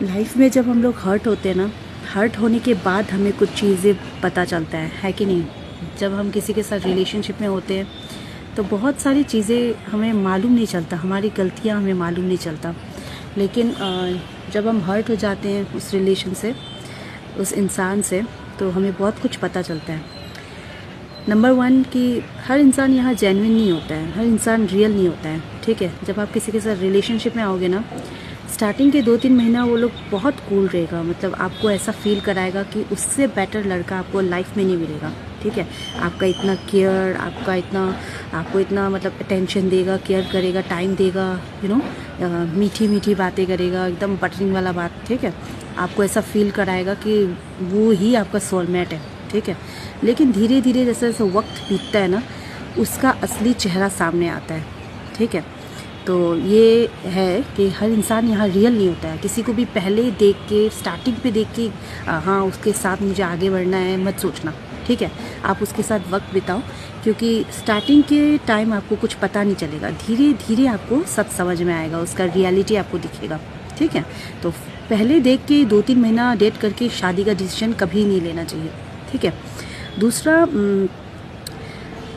Life में जब हम लोग हर्ट होते हैं ना, हर्ट होने के बाद हमें कुछ चीज़ें पता चलता है कि नहीं। जब हम किसी के साथ रिलेशनशिप में होते हैं तो बहुत सारी चीज़ें हमें मालूम नहीं चलता, हमारी गलतियां हमें मालूम नहीं चलता। लेकिन जब हम हर्ट हो जाते हैं उस रिलेशन से, उस इंसान से, तो हमें बहुत कुछ पता चलता है। नंबर वन कि हर इंसान यहाँ जेन्युइन नहीं होता है, हर इंसान रियल नहीं होता है। ठीक है, जब आप किसी के साथ रिलेशनशिप में आओगे ना, स्टार्टिंग के 2-3 महीना वो लोग बहुत कूल रहेगा, मतलब आपको ऐसा फील कराएगा कि उससे बेटर लड़का आपको लाइफ में नहीं मिलेगा। ठीक है, आपका इतना केयर, आपको इतना मतलब अटेंशन देगा, केयर करेगा, टाइम देगा, मीठी मीठी बातें करेगा, एकदम बटरिंग वाला बात। ठीक है, आपको ऐसा फील कराएगा कि वो ही आपका सोलमेट है। ठीक है, लेकिन धीरे धीरे जैसे जैसे वक्त बीतता है ना, उसका असली चेहरा सामने आता है। ठीक है, तो ये है कि हर इंसान यहाँ रियल नहीं होता है। किसी को भी पहले देख के, स्टार्टिंग पे देख के हाँ उसके साथ मुझे आगे बढ़ना है मत सोचना। ठीक है, आप उसके साथ वक्त बिताओ, क्योंकि स्टार्टिंग के टाइम आपको कुछ पता नहीं चलेगा, धीरे धीरे आपको सब समझ में आएगा, उसका रियलिटी आपको दिखेगा। ठीक है, तो पहले देख के 2-3 महीना डेट करके शादी का डिसीजन कभी नहीं लेना चाहिए। ठीक है, दूसरा,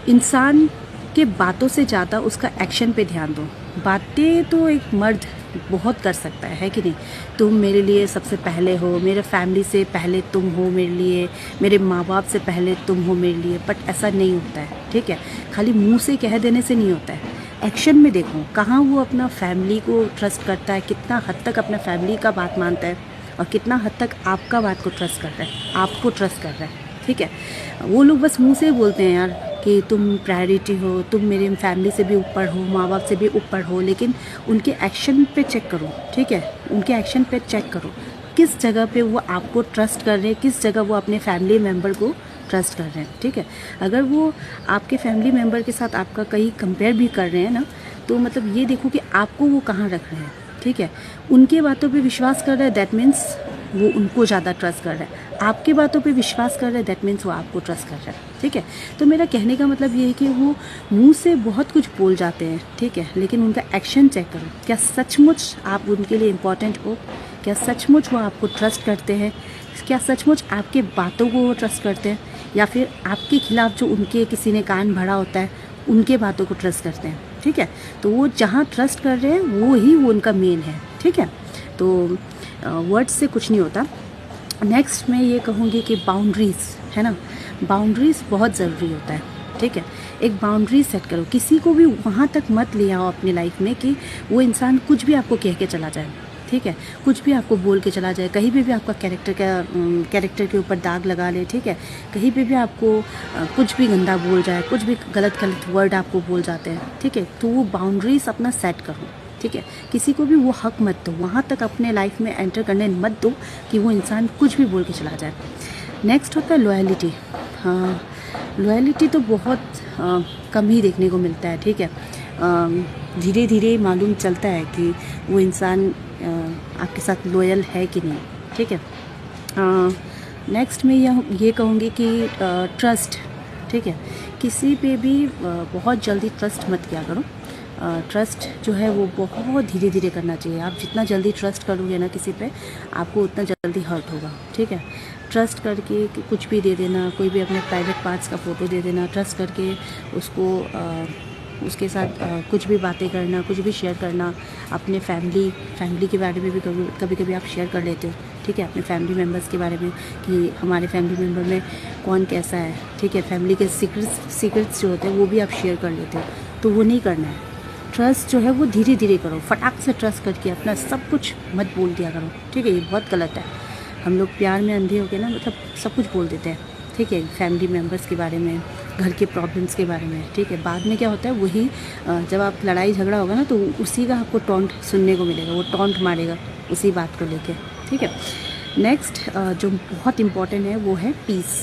इंसान के बातों से ज़्यादा उसका एक्शन पे ध्यान दो। बातें तो एक मर्द बहुत कर सकता है कि नहीं। तुम मेरे लिए सबसे पहले हो, मेरे फैमिली से पहले तुम हो मेरे लिए, मेरे माँ बाप से पहले तुम हो मेरे लिए, बट ऐसा नहीं होता है। ठीक है, खाली मुंह से कह देने से नहीं होता है, एक्शन में देखो कहाँ वो अपना फैमिली को ट्रस्ट करता है, कितना हद तक अपना फैमिली का बात मानता है, और कितना हद तक आपका बात को ट्रस्ट कर रहा है, आपको ट्रस्ट कर रहा है। ठीक है, वो लोग बस मुंह से ही बोलते हैं यार कि तुम प्रायोरिटी हो, तुम मेरे फैमिली से भी ऊपर हो, माँ बाप से भी ऊपर हो, लेकिन उनके एक्शन पे चेक करो। ठीक है, उनके एक्शन पे चेक करो किस जगह पे वो आपको ट्रस्ट कर रहे हैं, किस जगह वो अपने फैमिली मेम्बर को ट्रस्ट कर रहे हैं। ठीक है, अगर वो आपके फैमिली मेम्बर के साथ आपका कहीं कंपेयर भी कर रहे हैं ना, तो मतलब ये देखो कि आपको वो कहाँ रख रहे हैं। ठीक है, उनके बातों पे विश्वास कर रहा है, दैट मीन्स वो उनको ज़्यादा ट्रस्ट कर रहा है। आपके बातों पे विश्वास कर रहा है, दैट मीन्स वो आपको ट्रस्ट कर रहा है। ठीक है, तो मेरा कहने का मतलब ये है कि वो मुंह से बहुत कुछ बोल जाते हैं, ठीक है, लेकिन उनका एक्शन चेक करो। क्या सचमुच आप उनके लिए इम्पोर्टेंट हो? क्या सचमुच वो आपको ट्रस्ट करते हैं? क्या सचमुच आपके बातों को वो ट्रस्ट करते हैं, या फिर आपके खिलाफ जो उनके किसी ने कान भरा होता है उनके बातों को ट्रस्ट करते हैं? ठीक है, तो वो जहाँ ट्रस्ट कर रहे हैं वो उनका मेन है। ठीक है, तो वर्ड्स से कुछ नहीं होता। नेक्स्ट मैं ये कहूँगी कि बाउंड्रीज़ है ना, बाउंड्रीज़ बहुत ज़रूरी होता है। ठीक है, एक बाउंड्री सेट करो, किसी को भी वहाँ तक मत ले आओ अपनी लाइफ में कि वो इंसान कुछ भी आपको कह के चला जाए। ठीक है, कुछ भी आपको बोल के चला जाए, कहीं पे भी आपका कैरेक्टर के ऊपर दाग लगा ले। ठीक है, कहीं पे भी आपको कुछ भी गंदा बोल जाए, कुछ भी गलत वर्ड आपको बोल जाते हैं। ठीक है, तो वो बाउंड्रीज अपना सेट करो। ठीक है, किसी को भी वो हक मत दो, वहाँ तक अपने लाइफ में एंटर करने मत दो कि वो इंसान कुछ भी बोल के चला जाए। नेक्स्ट होता है लॉयल्टी। हाँ, लॉयल्टी तो बहुत कम ही देखने को मिलता है। ठीक है, धीरे धीरे मालूम चलता है कि वो इंसान आपके साथ लॉयल है कि नहीं। ठीक है, नेक्स्ट मैं ये कहूँगी कि ट्रस्ट। ठीक है, किसी पे भी बहुत जल्दी ट्रस्ट मत किया करो। ट्रस्ट जो है वो बहुत धीरे धीरे करना चाहिए। आप जितना जल्दी ट्रस्ट करोगे ना किसी पे, आपको उतना जल्दी हर्ट होगा। ठीक है, ट्रस्ट करके कुछ भी दे देना, कोई भी अपने प्राइवेट पार्ट्स का फ़ोटो दे देना, ट्रस्ट करके उसको उसके साथ कुछ भी बातें करना, कुछ भी शेयर करना, अपने फैमिली के बारे में भी कभी कभी आप शेयर कर लेते हो। ठीक है, अपने फैमिली मेम्बर्स के बारे में कि हमारे फैमिली मेम्बर में कौन कैसा है। ठीक है, फैमिली के सीक्रेट्स जो होते हैं वो भी आप शेयर कर लेते हो, तो वो नहीं करना है। ट्रस्ट जो है वो धीरे धीरे करो, फटाक से ट्रस्ट करके अपना सब कुछ मत बोल दिया करो। ठीक है, ये बहुत गलत है। हम लोग प्यार में अंधे होकर ना मतलब सब कुछ बोल देते हैं। ठीक है, फैमिली मेम्बर्स के बारे में, घर के प्रॉब्लम्स के बारे में। ठीक है, बाद में क्या होता है, वही जब आप लड़ाई झगड़ा होगा ना तो उसी का आपको टॉन्ट सुनने को मिलेगा, वो टॉन्ट मारेगा उसी बात को लेके। ठीक है, नेक्स्ट जो बहुत इम्पॉर्टेंट है वो है पीस।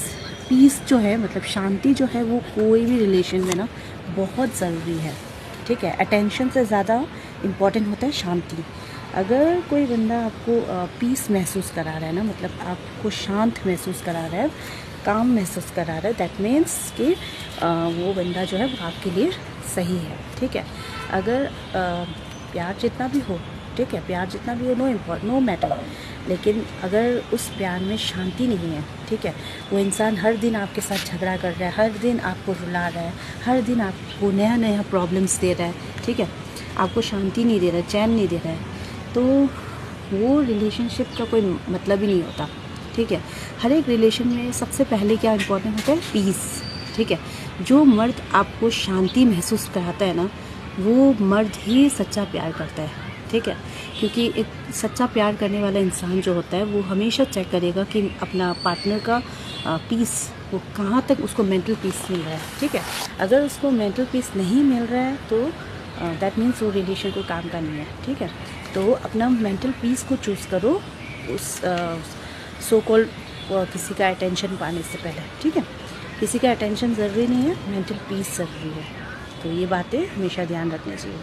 पीस जो है मतलब शांति जो है वो कोई भी रिलेशन में ना बहुत ज़रूरी है। ठीक है, अटेंशन से ज़्यादा इम्पॉर्टेंट होता है शांति। अगर कोई बंदा आपको पीस महसूस करा रहा है ना, मतलब आपको शांत महसूस करा रहा है, काम महसूस करा रहा है, दैट मीन्स कि वो बंदा जो है वो आपके लिए सही है। ठीक है, अगर प्यार जितना भी हो ठीक है, प्यार जितना भी हो नो मैटर, लेकिन अगर उस प्यार में शांति नहीं है, ठीक है, वो इंसान हर दिन आपके साथ झगड़ा कर रहा है, हर दिन आपको रुला रहा है, हर दिन आपको नया नया प्रॉब्लम्स दे रहा है, ठीक है, आपको शांति नहीं दे रहा है, चैन नहीं दे रहा है, तो वो रिलेशनशिप का कोई मतलब ही नहीं होता, ठीक है। हर एक रिलेशन में सबसे पहले क्या इम्पोर्टेंट होता है, पीस, ठीक है। जो मर्द आपको शांति महसूस कराता है ना, वो मर्द ही सच्चा प्यार करता है, ठीक है। क्योंकि एक सच्चा प्यार करने वाला इंसान जो होता है वो हमेशा चेक करेगा कि अपना पार्टनर का पीस वो कहाँ तक उसको मेंटल पीस मिल रहा है, ठीक है। अगर उसको मेंटल पीस नहीं मिल रहा है तो दैट मीन्स वो रिलेशन को काम का नहीं है, ठीक है। तो अपना मेंटल पीस को चूज़ करो उस सो कॉल्ड किसी का अटेंशन पाने से पहले, ठीक है। किसी का अटेंशन ज़रूरी नहीं है, मेंटल पीस ज़रूरी है। तो ये बातें हमेशा ध्यान रखनी चाहिए।